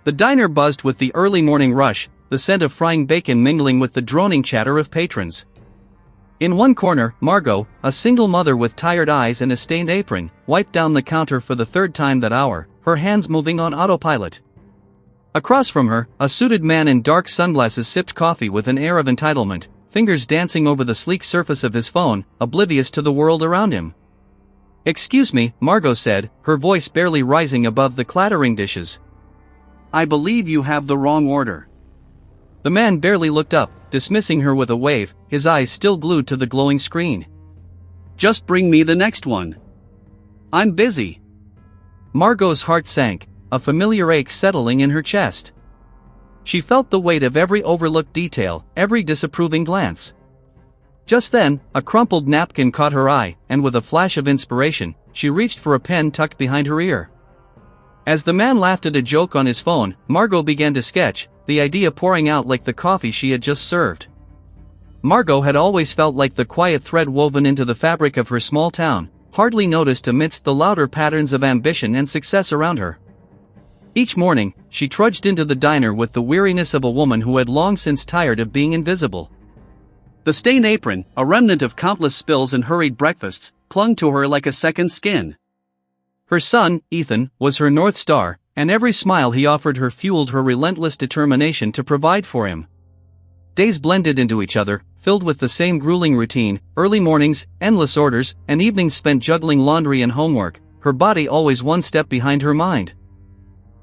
The diner buzzed with the early morning rush, the scent of frying bacon mingling with the droning chatter of patrons. In one corner, Margot, a single mother with tired eyes and a stained apron, wiped down the counter for the third time that hour, her hands moving on autopilot. Across from her, a suited man in dark sunglasses sipped coffee with an air of entitlement, fingers dancing over the sleek surface of his phone, oblivious to the world around him. "Excuse me," Margot said, her voice barely rising above the clattering dishes. "I believe you have the wrong order." The man barely looked up, dismissing her with a wave, his eyes still glued to the glowing screen. "Just bring me the next one. I'm busy." Margot's heart sank, a familiar ache settling in her chest. She felt the weight of every overlooked detail, every disapproving glance. Just then, a crumpled napkin caught her eye, and with a flash of inspiration, she reached for a pen tucked behind her ear. As the man laughed at a joke on his phone, Margot began to sketch, the idea pouring out like the coffee she had just served. Margot had always felt like the quiet thread woven into the fabric of her small town, hardly noticed amidst the louder patterns of ambition and success around her. Each morning, she trudged into the diner with the weariness of a woman who had long since tired of being invisible. The stained apron, a remnant of countless spills and hurried breakfasts, clung to her like a second skin. Her son, Ethan, was her North Star, and every smile he offered her fueled her relentless determination to provide for him. Days blended into each other, filled with the same grueling routine, early mornings, endless orders, and evenings spent juggling laundry and homework, her body always one step behind her mind.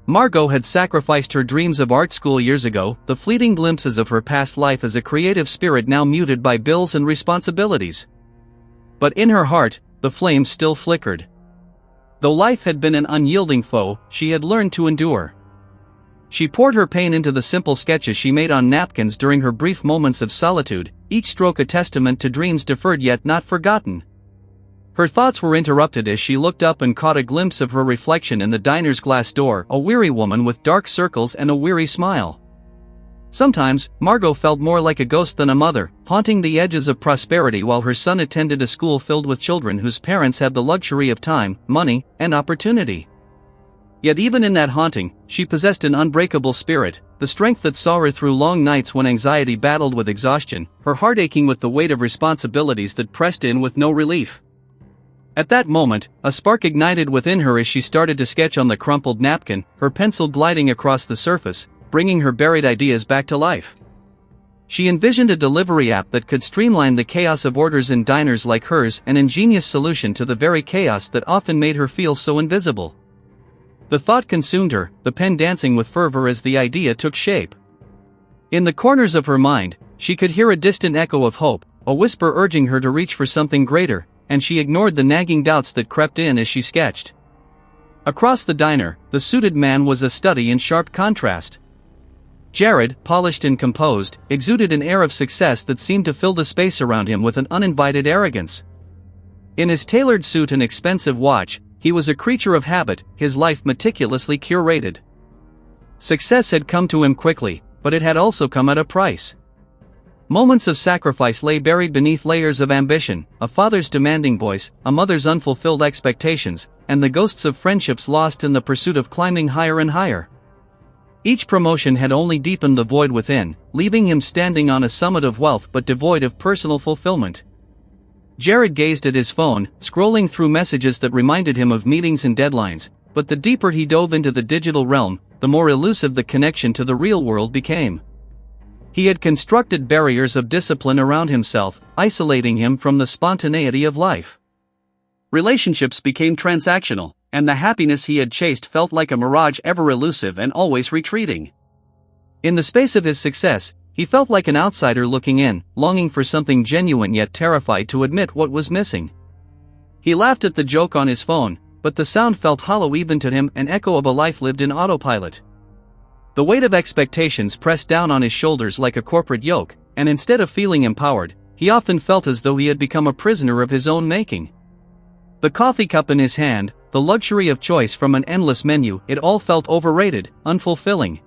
Margot had sacrificed her dreams of art school years ago, the fleeting glimpses of her past life as a creative spirit now muted by bills and responsibilities. But in her heart, the flame still flickered. Though life had been an unyielding foe, she had learned to endure. She poured her pain into the simple sketches she made on napkins during her brief moments of solitude, each stroke a testament to dreams deferred yet not forgotten. Her thoughts were interrupted as she looked up and caught a glimpse of her reflection in the diner's glass door, a weary woman with dark circles and a weary smile. Sometimes, Margot felt more like a ghost than a mother, haunting the edges of prosperity while her son attended a school filled with children whose parents had the luxury of time, money, and opportunity. Yet even in that haunting, she possessed an unbreakable spirit, the strength that saw her through long nights when anxiety battled with exhaustion, her heart aching with the weight of responsibilities that pressed in with no relief. At that moment, a spark ignited within her as she started to sketch on the crumpled napkin, her pencil gliding across the surface, bringing her buried ideas back to life. She envisioned a delivery app that could streamline the chaos of orders in diners like hers, an ingenious solution to the very chaos that often made her feel so invisible. The thought consumed her, the pen dancing with fervor as the idea took shape. In the corners of her mind, she could hear a distant echo of hope, a whisper urging her to reach for something greater, and she ignored the nagging doubts that crept in as she sketched. Across the diner, the suited man was a study in sharp contrast. Jared, polished and composed, exuded an air of success that seemed to fill the space around him with an uninvited arrogance. In his tailored suit and expensive watch, he was a creature of habit, his life meticulously curated. Success had come to him quickly, but it had also come at a price. Moments of sacrifice lay buried beneath layers of ambition, a father's demanding voice, a mother's unfulfilled expectations, and the ghosts of friendships lost in the pursuit of climbing higher and higher. Each promotion had only deepened the void within, leaving him standing on a summit of wealth but devoid of personal fulfillment. Jared gazed at his phone, scrolling through messages that reminded him of meetings and deadlines, but the deeper he dove into the digital realm, the more elusive the connection to the real world became. He had constructed barriers of discipline around himself, isolating him from the spontaneity of life. Relationships became transactional, and the happiness he had chased felt like a mirage ever elusive and always retreating. In the space of his success, he felt like an outsider looking in, longing for something genuine yet terrified to admit what was missing. He laughed at the joke on his phone, but the sound felt hollow even to him, an echo of a life lived in autopilot. The weight of expectations pressed down on his shoulders like a corporate yoke, and instead of feeling empowered, he often felt as though he had become a prisoner of his own making. The coffee cup in his hand, the luxury of choice from an endless menu, it all felt overrated, unfulfilling.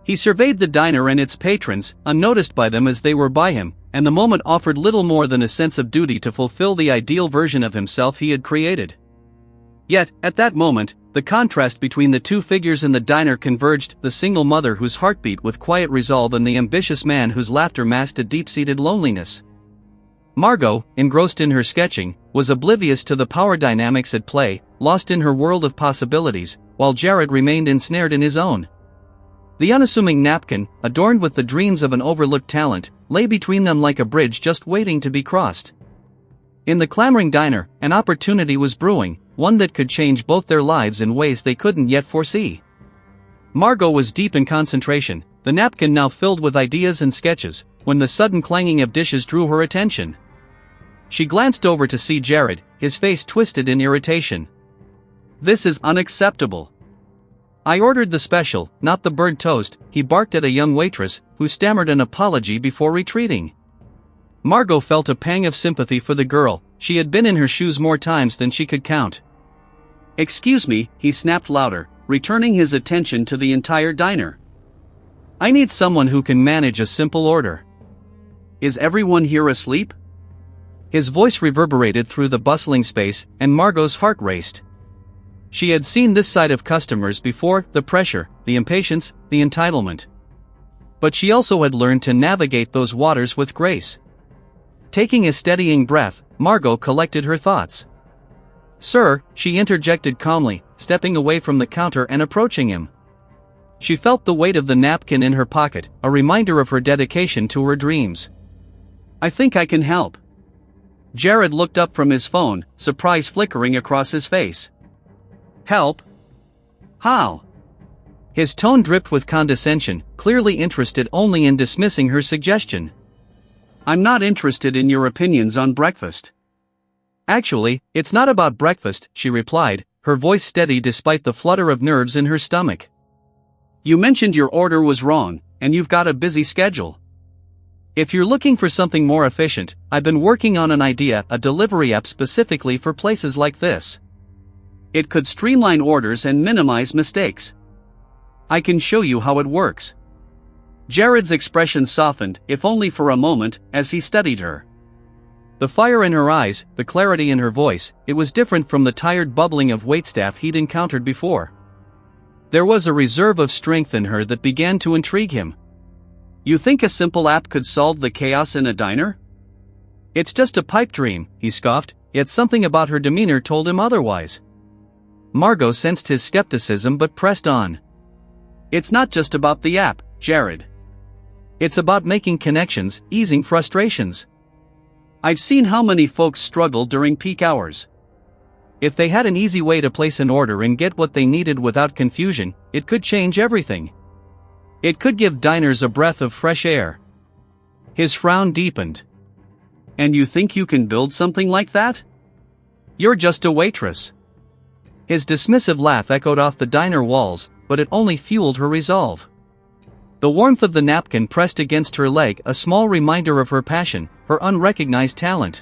He surveyed the diner and its patrons, unnoticed by them as they were by him, and the moment offered little more than a sense of duty to fulfill the ideal version of himself he had created. Yet, at that moment, The contrast between the two figures in the diner converged: the single mother whose heart beat with quiet resolve and the ambitious man whose laughter masked a deep-seated loneliness. Margot, engrossed in her sketching, was oblivious to the power dynamics at play, lost in her world of possibilities, while Jared remained ensnared in his own. The unassuming napkin, adorned with the dreams of an overlooked talent, lay between them like a bridge just waiting to be crossed. In the clamoring diner, an opportunity was brewing, one that could change both their lives in ways they couldn't yet foresee. Margot was deep in concentration, the napkin now filled with ideas and sketches, when the sudden clanging of dishes drew her attention. She glanced over to see Jared, his face twisted in irritation. "This is unacceptable. I ordered the special, not the burnt toast," he barked at a young waitress, who stammered an apology before retreating. Margot felt a pang of sympathy for the girl. She had been in her shoes more times than she could count. "Excuse me," he snapped louder, returning his attention to the entire diner. "I need someone who can manage a simple order. Is everyone here asleep?" His voice reverberated through the bustling space, and Margot's heart raced. She had seen this side of customers before: the pressure, the impatience, the entitlement. But she also had learned to navigate those waters with grace. Taking a steadying breath, Margot collected her thoughts. "Sir," she interjected calmly, stepping away from the counter and approaching him. She felt the weight of the napkin in her pocket, a reminder of her dedication to her dreams. "I think I can help." Jared looked up from his phone, surprise flickering across his face. "Help? How?" His tone dripped with condescension, clearly interested only in dismissing her suggestion. "I'm not interested in your opinions on breakfast." "Actually, it's not about breakfast," she replied, her voice steady despite the flutter of nerves in her stomach. "You mentioned your order was wrong, and you've got a busy schedule. If you're looking for something more efficient, I've been working on an idea, a delivery app specifically for places like this. It could streamline orders and minimize mistakes. I can show you how it works." Jared's expression softened, if only for a moment, as he studied her. The fire in her eyes, the clarity in her voice, it was different from the tired bubbling of waitstaff he'd encountered before. There was a reserve of strength in her that began to intrigue him. "You think a simple app could solve the chaos in a diner?" "It's just a pipe dream," he scoffed, yet something about her demeanor told him otherwise. Margot sensed his skepticism but pressed on. "It's not just about the app, Jared. It's about making connections, easing frustrations. I've seen how many folks struggle during peak hours. If they had an easy way to place an order and get what they needed without confusion, it could change everything. It could give diners a breath of fresh air." His frown deepened. "And you think you can build something like that? You're just a waitress." His dismissive laugh echoed off the diner walls, but it only fueled her resolve. The warmth of the napkin pressed against her leg, a small reminder of her passion, her unrecognized talent.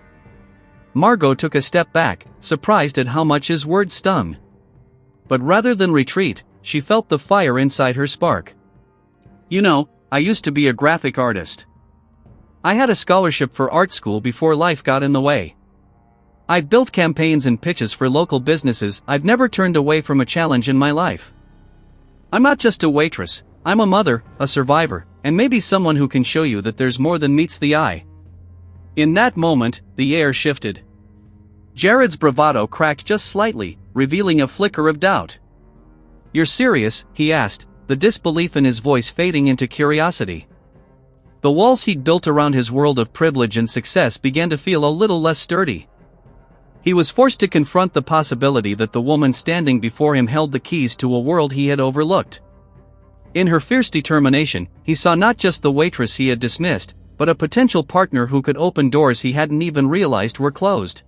Margot took a step back, surprised at how much his words stung. But rather than retreat, she felt the fire inside her spark. "You know, I used to be a graphic artist. I had a scholarship for art school before life got in the way. I've built campaigns and pitches for local businesses. I've never turned away from a challenge in my life. I'm not just a waitress, I'm a mother, a survivor, and maybe someone who can show you that there's more than meets the eye." In that moment, the air shifted. Jared's bravado cracked just slightly, revealing a flicker of doubt. "You're serious?" he asked, the disbelief in his voice fading into curiosity. The walls he'd built around his world of privilege and success began to feel a little less sturdy. He was forced to confront the possibility that the woman standing before him held the keys to a world he had overlooked. In her fierce determination, he saw not just the waitress he had dismissed, but a potential partner who could open doors he hadn't even realized were closed.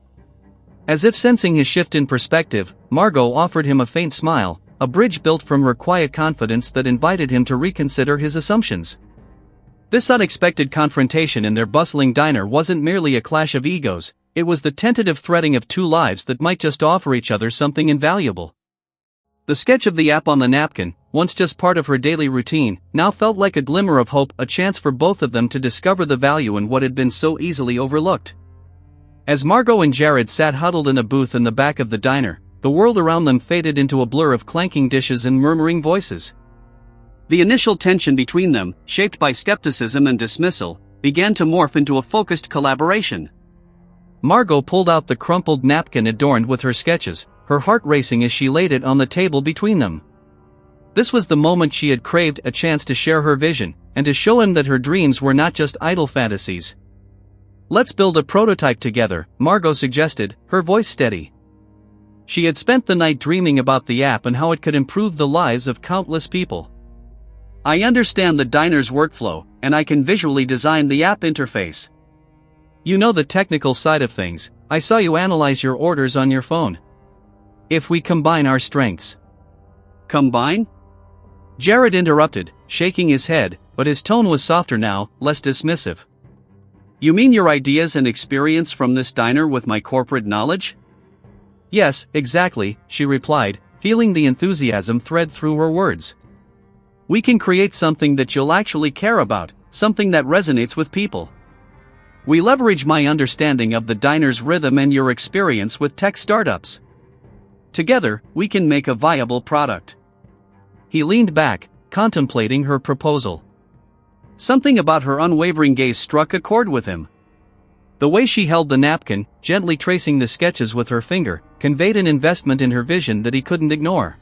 As if sensing his shift in perspective, Margot offered him a faint smile, a bridge built from her quiet confidence that invited him to reconsider his assumptions. This unexpected confrontation in their bustling diner wasn't merely a clash of egos, it was the tentative threading of two lives that might just offer each other something invaluable. The sketch of the app on the napkin, once just part of her daily routine, now felt like a glimmer of hope, a chance for both of them to discover the value in what had been so easily overlooked. As Margot and Jared sat huddled in a booth in the back of the diner, the world around them faded into a blur of clanking dishes and murmuring voices. The initial tension between them, shaped by skepticism and dismissal, began to morph into a focused collaboration. Margot pulled out the crumpled napkin adorned with her sketches, her heart racing as she laid it on the table between them. This was the moment she had craved, a chance to share her vision, and to show him that her dreams were not just idle fantasies. "Let's build a prototype together," Margot suggested, her voice steady. She had spent the night dreaming about the app and how it could improve the lives of countless people. "I understand the diner's workflow, and I can visually design the app interface. You know the technical side of things. I saw you analyze your orders on your phone. If we combine our strengths." "Combine?" Jared interrupted, shaking his head, but his tone was softer now, less dismissive. "You mean your ideas and experience from this diner with my corporate knowledge?" "Yes, exactly," she replied, feeling the enthusiasm thread through her words. "We can create something that you'll actually care about, something that resonates with people. We leverage my understanding of the diner's rhythm and your experience with tech startups. Together, we can make a viable product." He leaned back, contemplating her proposal. Something about her unwavering gaze struck a chord with him. The way she held the napkin, gently tracing the sketches with her finger, conveyed an investment in her vision that he couldn't ignore.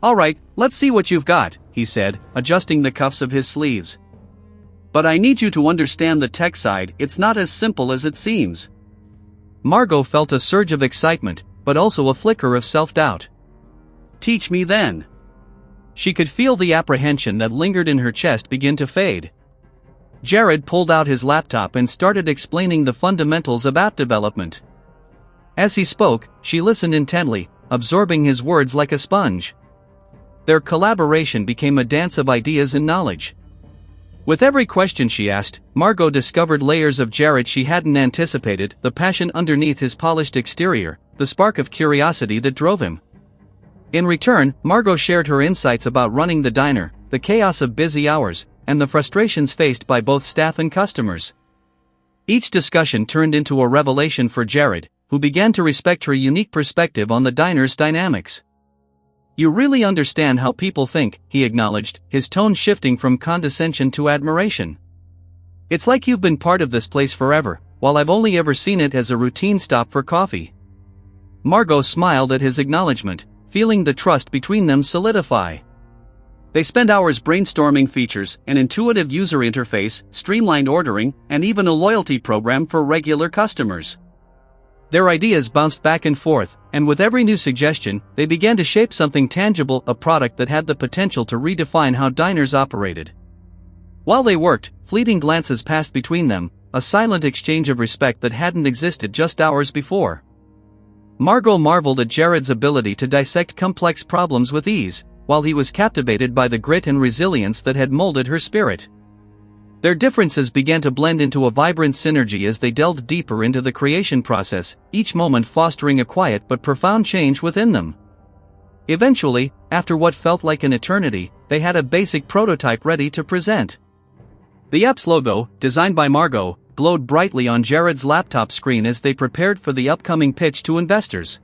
"All right, let's see what you've got," he said, adjusting the cuffs of his sleeves. "But I need you to understand the tech side. It's not as simple as it seems." Margot felt a surge of excitement, but also a flicker of self-doubt. "Teach me then." She could feel the apprehension that lingered in her chest begin to fade. Jared pulled out his laptop and started explaining the fundamentals of app development. As he spoke, she listened intently, absorbing his words like a sponge. Their collaboration became a dance of ideas and knowledge. With every question she asked, Margot discovered layers of Jared she hadn't anticipated, the passion underneath his polished exterior, the spark of curiosity that drove him. In return, Margot shared her insights about running the diner, the chaos of busy hours, and the frustrations faced by both staff and customers. Each discussion turned into a revelation for Jared, who began to respect her unique perspective on the diner's dynamics. "You really understand how people think," he acknowledged, his tone shifting from condescension to admiration. "It's like you've been part of this place forever, while I've only ever seen it as a routine stop for coffee." Margot smiled at his acknowledgement, feeling the trust between them solidify. They spent hours brainstorming features, an intuitive user interface, streamlined ordering, and even a loyalty program for regular customers. Their ideas bounced back and forth, and with every new suggestion, they began to shape something tangible, a product that had the potential to redefine how diners operated. While they worked, fleeting glances passed between them, a silent exchange of respect that hadn't existed just hours before. Margot marveled at Jared's ability to dissect complex problems with ease, while he was captivated by the grit and resilience that had molded her spirit. Their differences began to blend into a vibrant synergy as they delved deeper into the creation process, each moment fostering a quiet but profound change within them. Eventually, after what felt like an eternity, they had a basic prototype ready to present. The app's logo, designed by Margot, glowed brightly on Jared's laptop screen as they prepared for the upcoming pitch to investors.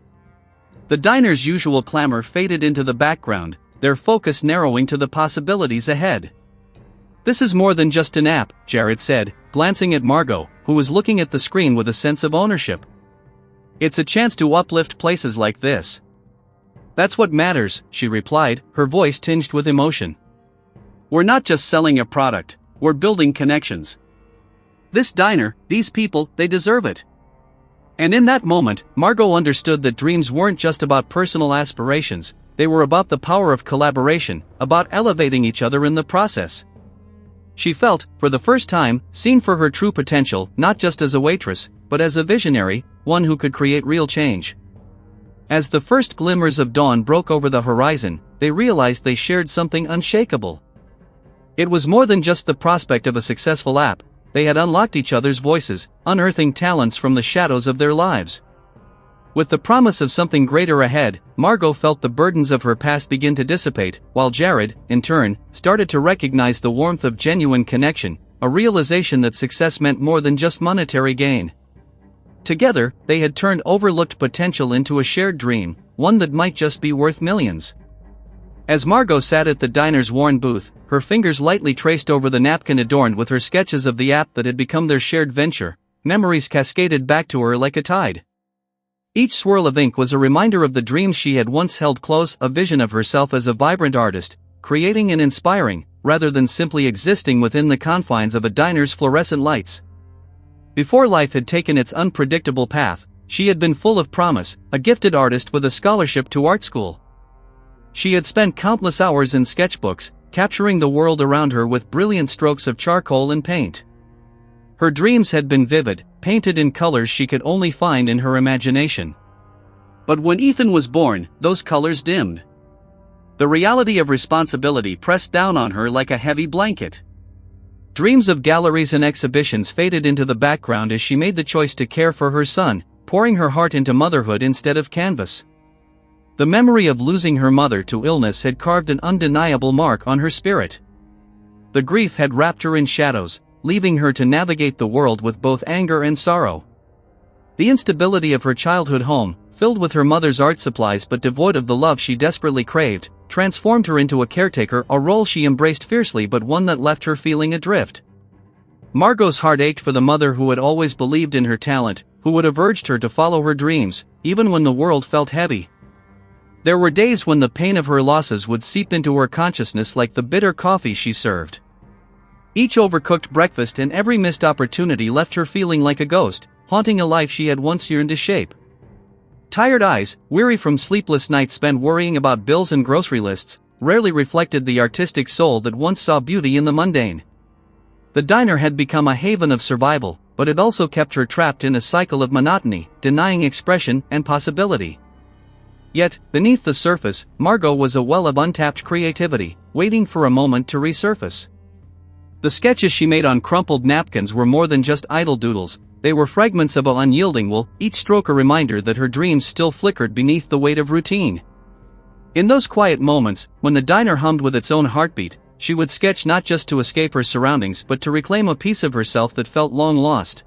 The diner's usual clamor faded into the background, their focus narrowing to the possibilities ahead. "This is more than just an app," Jared said, glancing at Margot, who was looking at the screen with a sense of ownership. "It's a chance to uplift places like this." "That's what matters," she replied, her voice tinged with emotion. "We're not just selling a product, we're building connections. This diner, these people, they deserve it." And in that moment, Margot understood that dreams weren't just about personal aspirations, they were about the power of collaboration, about elevating each other in the process. She felt, for the first time, seen for her true potential, not just as a waitress, but as a visionary, one who could create real change. As the first glimmers of dawn broke over the horizon, they realized they shared something unshakable. It was more than just the prospect of a successful app, they had unlocked each other's voices, unearthing talents from the shadows of their lives. With the promise of something greater ahead, Margot felt the burdens of her past begin to dissipate, while Jared, in turn, started to recognize the warmth of genuine connection, a realization that success meant more than just monetary gain. Together, they had turned overlooked potential into a shared dream, one that might just be worth millions. As Margot sat at the diner's worn booth, her fingers lightly traced over the napkin adorned with her sketches of the app that had become their shared venture, memories cascaded back to her like a tide. Each swirl of ink was a reminder of the dreams she had once held close, a vision of herself as a vibrant artist, creating and inspiring, rather than simply existing within the confines of a diner's fluorescent lights. Before life had taken its unpredictable path, she had been full of promise, a gifted artist with a scholarship to art school. She had spent countless hours in sketchbooks, capturing the world around her with brilliant strokes of charcoal and paint. Her dreams had been vivid, painted in colors she could only find in her imagination. But when Ethan was born, those colors dimmed. The reality of responsibility pressed down on her like a heavy blanket. Dreams of galleries and exhibitions faded into the background as she made the choice to care for her son, pouring her heart into motherhood instead of canvas. The memory of losing her mother to illness had carved an undeniable mark on her spirit. The grief had wrapped her in shadows, leaving her to navigate the world with both anger and sorrow. The instability of her childhood home, filled with her mother's art supplies but devoid of the love she desperately craved, transformed her into a caretaker, a role she embraced fiercely but one that left her feeling adrift. Margot's heart ached for the mother who had always believed in her talent, who would have urged her to follow her dreams, even when the world felt heavy. There were days when the pain of her losses would seep into her consciousness like the bitter coffee she served. Each overcooked breakfast and every missed opportunity left her feeling like a ghost, haunting a life she had once yearned to shape. Tired eyes, weary from sleepless nights spent worrying about bills and grocery lists, rarely reflected the artistic soul that once saw beauty in the mundane. The diner had become a haven of survival, but it also kept her trapped in a cycle of monotony, denying expression and possibility. Yet, beneath the surface, Margot was a well of untapped creativity, waiting for a moment to resurface. The sketches she made on crumpled napkins were more than just idle doodles, they were fragments of an unyielding will, each stroke a reminder that her dreams still flickered beneath the weight of routine. In those quiet moments, when the diner hummed with its own heartbeat, she would sketch not just to escape her surroundings but to reclaim a piece of herself that felt long lost.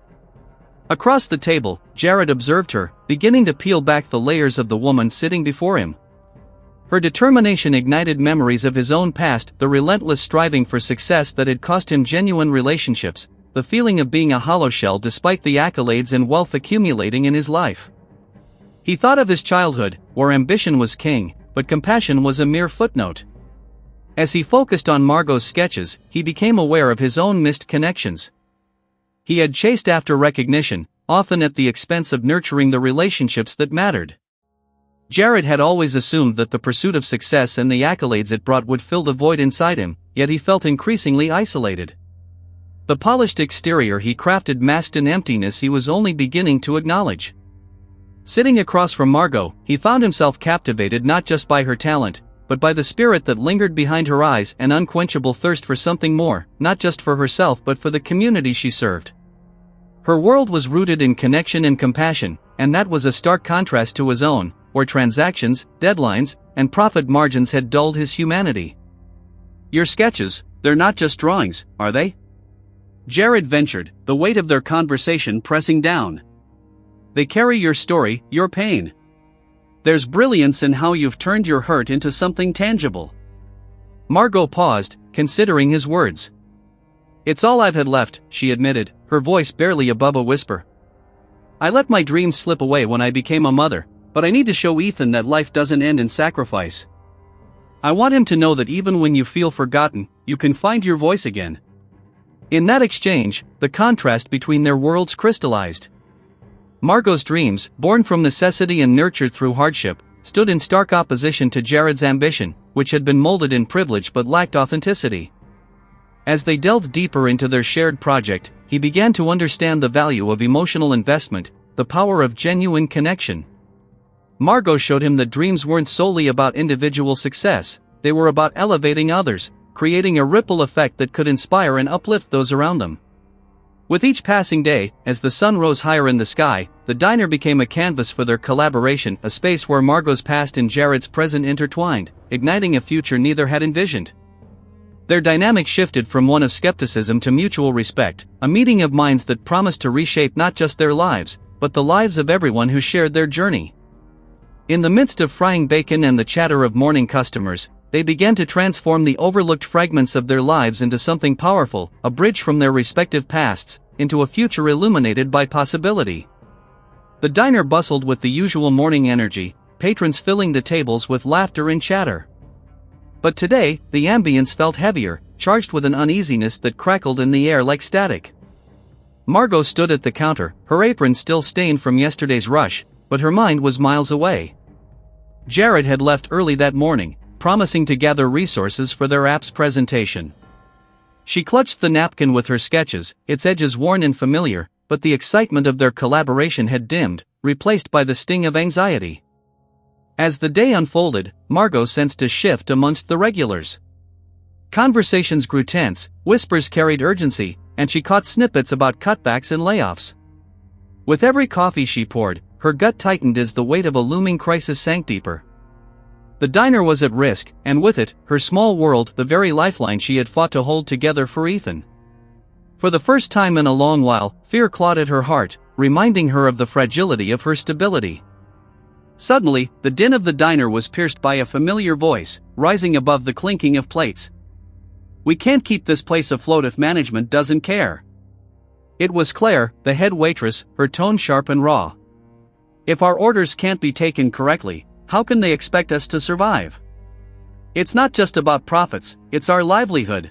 Across the table, Jared observed her, beginning to peel back the layers of the woman sitting before him. Her determination ignited memories of his own past, the relentless striving for success that had cost him genuine relationships, the feeling of being a hollow shell despite the accolades and wealth accumulating in his life. He thought of his childhood, where ambition was king, but compassion was a mere footnote. As he focused on Margot's sketches, he became aware of his own missed connections. He had chased after recognition, often at the expense of nurturing the relationships that mattered. Jared had always assumed that the pursuit of success and the accolades it brought would fill the void inside him, yet he felt increasingly isolated. The polished exterior he crafted masked an emptiness he was only beginning to acknowledge. Sitting across from Margot, he found himself captivated not just by her talent, but by the spirit that lingered behind her eyes, an unquenchable thirst for something more, not just for herself but for the community she served. Her world was rooted in connection and compassion, and that was a stark contrast to his own, where transactions, deadlines, and profit margins had dulled his humanity. "Your sketches, they're not just drawings, are they?" Jared ventured, the weight of their conversation pressing down. "They carry your story, your pain. There's brilliance in how you've turned your hurt into something tangible." Margot paused, considering his words. "It's all I've had left," she admitted, her voice barely above a whisper. "I let my dreams slip away when I became a mother, but I need to show Ethan that life doesn't end in sacrifice. I want him to know that even when you feel forgotten, you can find your voice again." In that exchange, the contrast between their worlds crystallized. Margot's dreams, born from necessity and nurtured through hardship, stood in stark opposition to Jared's ambition, which had been molded in privilege but lacked authenticity. As they delved deeper into their shared project, he began to understand the value of emotional investment, the power of genuine connection. Margot showed him that dreams weren't solely about individual success, they were about elevating others, creating a ripple effect that could inspire and uplift those around them. With each passing day, as the sun rose higher in the sky, the diner became a canvas for their collaboration, a space where Margot's past and Jared's present intertwined, igniting a future neither had envisioned. Their dynamic shifted from one of skepticism to mutual respect, a meeting of minds that promised to reshape not just their lives, but the lives of everyone who shared their journey. In the midst of frying bacon and the chatter of morning customers, they began to transform the overlooked fragments of their lives into something powerful, a bridge from their respective pasts, into a future illuminated by possibility. The diner bustled with the usual morning energy, patrons filling the tables with laughter and chatter. But today, the ambience felt heavier, charged with an uneasiness that crackled in the air like static. Margot stood at the counter, her apron still stained from yesterday's rush, but her mind was miles away. Jared had left early that morning, promising to gather resources for their app's presentation. She clutched the napkin with her sketches, its edges worn and familiar, but the excitement of their collaboration had dimmed, replaced by the sting of anxiety. As the day unfolded, Margot sensed a shift amongst the regulars. Conversations grew tense, whispers carried urgency, and she caught snippets about cutbacks and layoffs. With every coffee she poured, her gut tightened as the weight of a looming crisis sank deeper. The diner was at risk, and with it, her small world, the very lifeline she had fought to hold together for Ethan. For the first time in a long while, fear clawed at her heart, reminding her of the fragility of her stability. Suddenly, the din of the diner was pierced by a familiar voice, rising above the clinking of plates. "We can't keep this place afloat if management doesn't care." It was Claire, the head waitress, her tone sharp and raw. "If our orders can't be taken correctly, how can they expect us to survive? It's not just about profits, it's our livelihood."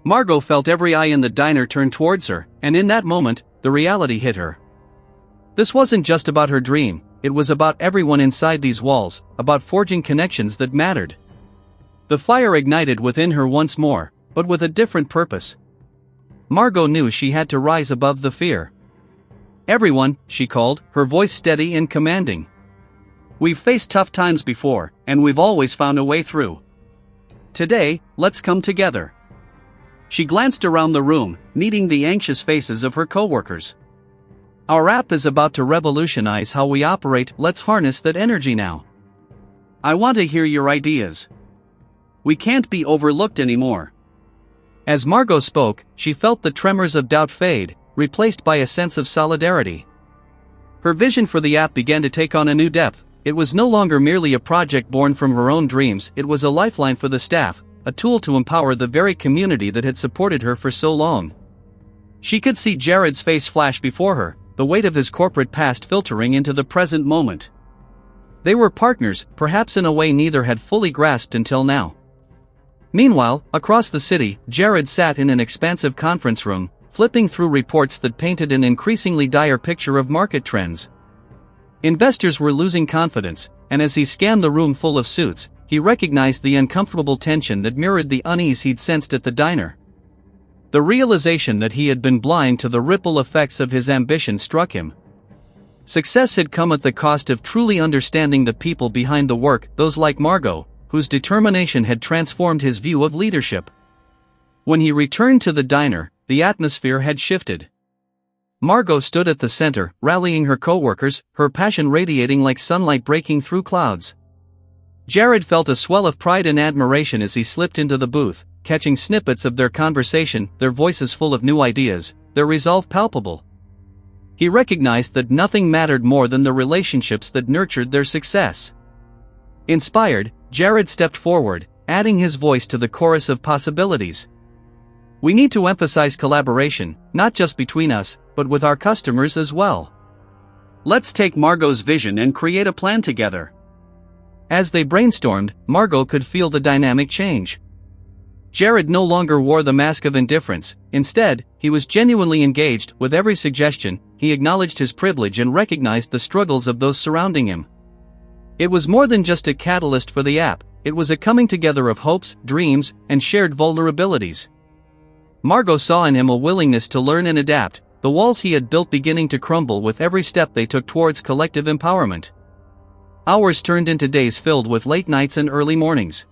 Margot felt every eye in the diner turn towards her, and in that moment, the reality hit her. This wasn't just about her dream, it was about everyone inside these walls, about forging connections that mattered. The fire ignited within her once more, but with a different purpose. Margot knew she had to rise above the fear. "Everyone," she called, her voice steady and commanding. "We've faced tough times before, and we've always found a way through. Today, let's come together." She glanced around the room, meeting the anxious faces of her coworkers. "Our app is about to revolutionize how we operate, let's harness that energy now. I want to hear your ideas. We can't be overlooked anymore." As Margot spoke, she felt the tremors of doubt fade, replaced by a sense of solidarity. Her vision for the app began to take on a new depth. It was no longer merely a project born from her own dreams, it was a lifeline for the staff, a tool to empower the very community that had supported her for so long. She could see Jared's face flash before her, the weight of his corporate past filtering into the present moment. They were partners, perhaps in a way neither had fully grasped until now. Meanwhile, across the city, Jared sat in an expansive conference room, flipping through reports that painted an increasingly dire picture of market trends. Investors were losing confidence, and as he scanned the room full of suits, he recognized the uncomfortable tension that mirrored the unease he'd sensed at the diner. The realization that he had been blind to the ripple effects of his ambition struck him. Success had come at the cost of truly understanding the people behind the work, those like Margot, whose determination had transformed his view of leadership. When he returned to the diner, the atmosphere had shifted. Margot stood at the center, rallying her coworkers, her passion radiating like sunlight breaking through clouds. Jared felt a swell of pride and admiration as he slipped into the booth, catching snippets of their conversation, their voices full of new ideas, their resolve palpable. He recognized that nothing mattered more than the relationships that nurtured their success. Inspired, Jared stepped forward, adding his voice to the chorus of possibilities. "We need to emphasize collaboration, not just between us, but with our customers as well. Let's take Margot's vision and create a plan together." As they brainstormed, Margot could feel the dynamic change. Jared no longer wore the mask of indifference, instead, he was genuinely engaged. With every suggestion, he acknowledged his privilege and recognized the struggles of those surrounding him. It was more than just a catalyst for the app, it was a coming together of hopes, dreams, and shared vulnerabilities. Margot saw in him a willingness to learn and adapt, the walls he had built beginning to crumble with every step they took towards collective empowerment. Hours turned into days filled with late nights and early mornings.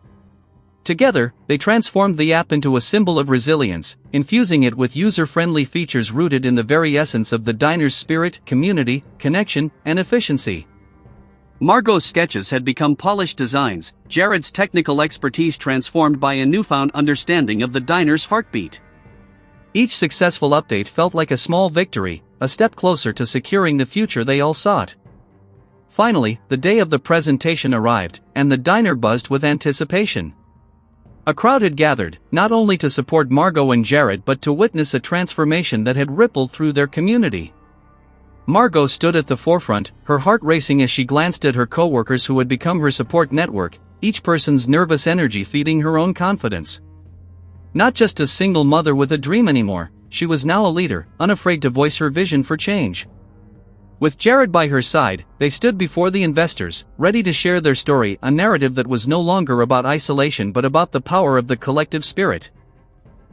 Together, they transformed the app into a symbol of resilience, infusing it with user-friendly features rooted in the very essence of the diner's spirit, community, connection, and efficiency. Margot's sketches had become polished designs, Jared's technical expertise transformed by a newfound understanding of the diner's heartbeat. Each successful update felt like a small victory, a step closer to securing the future they all sought. Finally, the day of the presentation arrived, and the diner buzzed with anticipation. A crowd had gathered, not only to support Margot and Jared but to witness a transformation that had rippled through their community. Margot stood at the forefront, her heart racing as she glanced at her co-workers who had become her support network, each person's nervous energy feeding her own confidence. Not just a single mother with a dream anymore, she was now a leader, unafraid to voice her vision for change. With Jared by her side, they stood before the investors, ready to share their story, a narrative that was no longer about isolation but about the power of the collective spirit.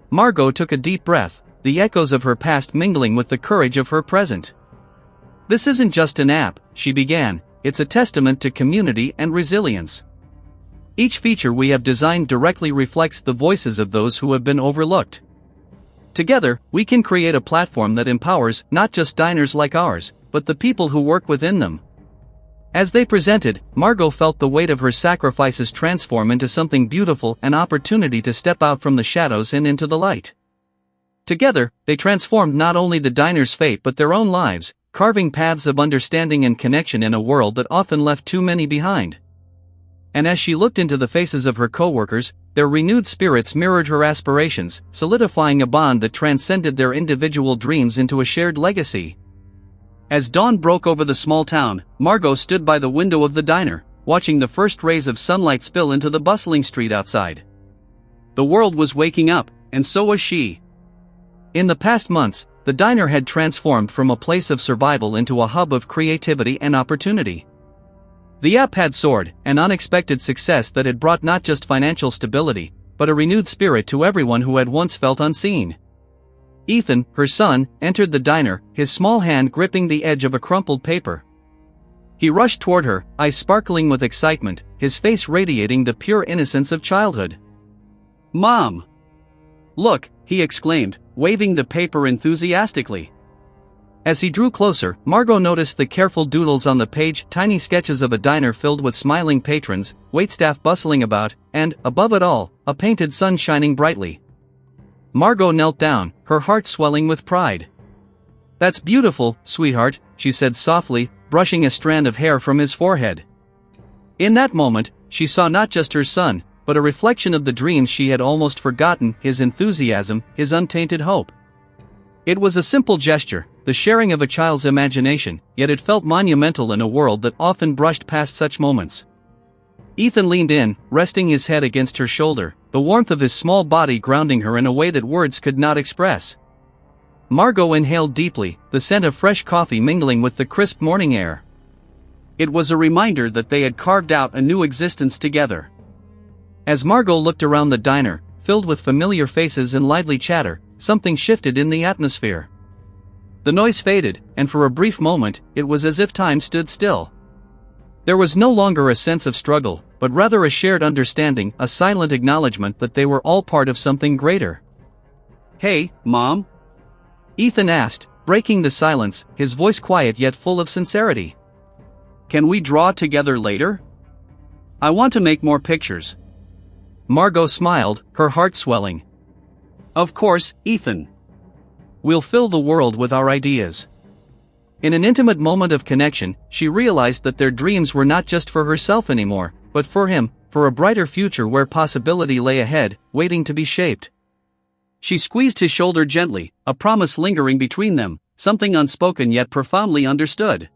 Margot took a deep breath, the echoes of her past mingling with the courage of her present. "This isn't just an app," she began, "it's a testament to community and resilience. Each feature we have designed directly reflects the voices of those who have been overlooked. Together, we can create a platform that empowers not just diners like ours, but the people who work within them." As they presented, Margot felt the weight of her sacrifices transform into something beautiful, an opportunity to step out from the shadows and into the light. Together, they transformed not only the diner's fate but their own lives, carving paths of understanding and connection in a world that often left too many behind. And as she looked into the faces of her co-workers, their renewed spirits mirrored her aspirations, solidifying a bond that transcended their individual dreams into a shared legacy. As dawn broke over the small town, Margot stood by the window of the diner, watching the first rays of sunlight spill into the bustling street outside. The world was waking up, and so was she. In the past months, the diner had transformed from a place of survival into a hub of creativity and opportunity. The app had soared, an unexpected success that had brought not just financial stability, but a renewed spirit to everyone who had once felt unseen. Ethan, her son, entered the diner, his small hand gripping the edge of a crumpled paper. He rushed toward her, eyes sparkling with excitement, his face radiating the pure innocence of childhood. "Mom! Look," he exclaimed, waving the paper enthusiastically. As he drew closer, Margot noticed the careful doodles on the page, tiny sketches of a diner filled with smiling patrons, waitstaff bustling about, and, above it all, a painted sun shining brightly. Margot knelt down, her heart swelling with pride. "That's beautiful, sweetheart," she said softly, brushing a strand of hair from his forehead. In that moment, she saw not just her son, but a reflection of the dreams she had almost forgotten, his enthusiasm, his untainted hope. It was a simple gesture, the sharing of a child's imagination, yet it felt monumental in a world that often brushed past such moments. Ethan leaned in, resting his head against her shoulder, the warmth of his small body grounding her in a way that words could not express. Margot inhaled deeply, the scent of fresh coffee mingling with the crisp morning air. It was a reminder that they had carved out a new existence together. As Margot looked around the diner, filled with familiar faces and lively chatter, something shifted in the atmosphere. The noise faded, and for a brief moment, it was as if time stood still. There was no longer a sense of struggle, but rather a shared understanding, a silent acknowledgement that they were all part of something greater. "Hey, Mom?" Ethan asked, breaking the silence, his voice quiet yet full of sincerity. "Can we draw together later? I want to make more pictures." Margot smiled, her heart swelling. "Of course, Ethan. We'll fill the world with our ideas." In an intimate moment of connection, she realized that their dreams were not just for herself anymore, but for him, for a brighter future where possibility lay ahead, waiting to be shaped. She squeezed his shoulder gently, a promise lingering between them, something unspoken yet profoundly understood.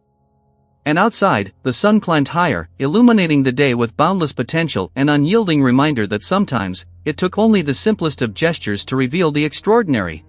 And outside, the sun climbed higher, illuminating the day with boundless potential, an unyielding reminder that sometimes, it took only the simplest of gestures to reveal the extraordinary.